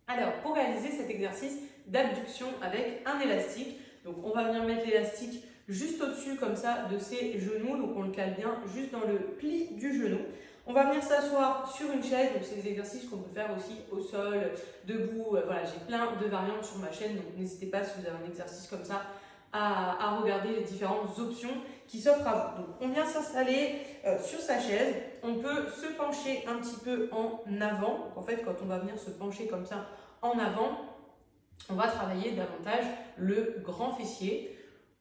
Alors, pour réaliser cet exercice d'abduction avec un élastique, donc on va venir mettre l'élastique juste au-dessus comme ça de ses genoux, donc on le cale bien juste dans le pli du genou. On va venir s'asseoir sur une chaise, donc c'est des exercices qu'on peut faire aussi au sol, debout, voilà, j'ai plein de variantes sur ma chaîne, donc n'hésitez pas si vous avez un exercice comme ça à regarder les différentes options qui s'offrent à vous. Donc on vient s'installer sur sa chaise, on peut se pencher un petit peu en avant, donc en fait quand on va venir se pencher comme ça en avant, on va travailler davantage le grand fessier.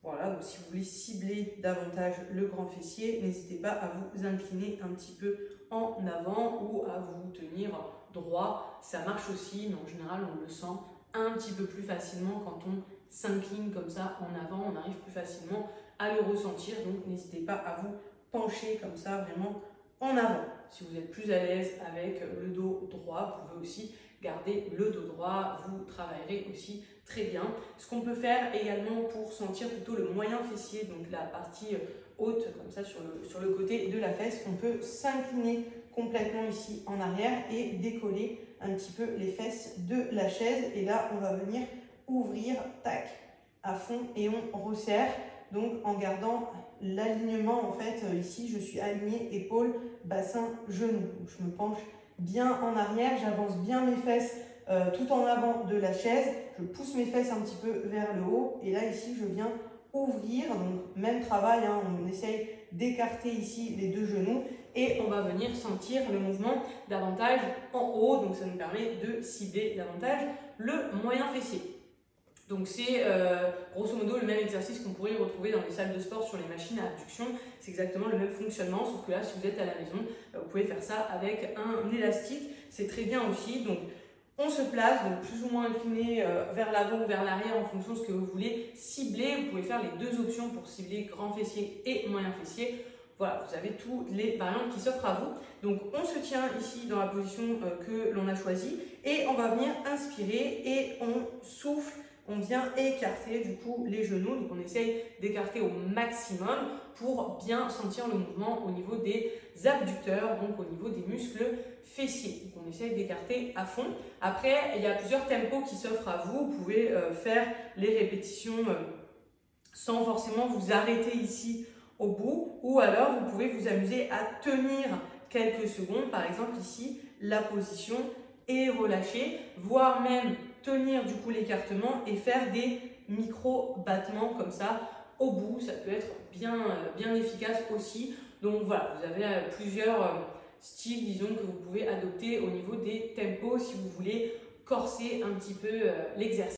Voilà, donc si vous voulez cibler davantage le grand fessier, n'hésitez pas à vous incliner un petit peu en avant ou à vous tenir droit. Ça marche aussi, mais en général, on le sent un petit peu plus facilement quand on s'incline comme ça en avant. On arrive plus facilement à le ressentir, donc n'hésitez pas à vous pencher comme ça vraiment en avant. Si vous êtes plus à l'aise avec le dos droit, vous pouvez aussi garder le dos droit, vous travaillerez aussi très bien. Ce qu'on peut faire également pour sentir plutôt le moyen fessier, donc la partie haute comme ça sur le côté de la fesse, on peut s'incliner complètement ici en arrière et décoller un petit peu les fesses de la chaise. Et là, on va venir ouvrir, tac, à fond et on resserre. Donc en gardant l'alignement, en fait, ici, je suis alignée épaules, bassin, genou. Donc, je me penche bien en arrière, j'avance bien mes fesses tout en avant de la chaise, je pousse mes fesses un petit peu vers le haut et là ici je viens ouvrir, donc même travail, hein, on essaye d'écarter ici les deux genoux et on va venir sentir le mouvement davantage en haut, donc ça nous permet de cibler davantage le moyen fessier. Donc c'est grosso modo le même exercice qu'on pourrait retrouver dans les salles de sport sur les machines à abduction. C'est exactement le même fonctionnement, sauf que là, si vous êtes à la maison, vous pouvez faire ça avec un élastique. C'est très bien aussi. Donc on se place, donc plus ou moins incliné vers l'avant ou vers l'arrière en fonction de ce que vous voulez cibler. Vous pouvez faire les deux options pour cibler grand fessier et moyen fessier. Voilà, vous avez toutes les variantes qui s'offrent à vous. Donc on se tient ici dans la position que l'on a choisie et on va venir inspirer et on souffle. On vient écarter du coup les genoux, donc on essaye d'écarter au maximum pour bien sentir le mouvement au niveau des abducteurs, donc au niveau des muscles fessiers. Donc on essaye d'écarter à fond. Après, il y a plusieurs tempos qui s'offrent à vous. Vous pouvez faire les répétitions sans forcément vous arrêter ici au bout, ou alors vous pouvez vous amuser à tenir quelques secondes, par exemple ici, la position et relâcher, voire même tenir du coup l'écartement et faire des micro-battements comme ça au bout. Ça peut être bien efficace aussi. Donc voilà, vous avez plusieurs styles, disons, que vous pouvez adopter au niveau des tempos si vous voulez corser un petit peu l'exercice.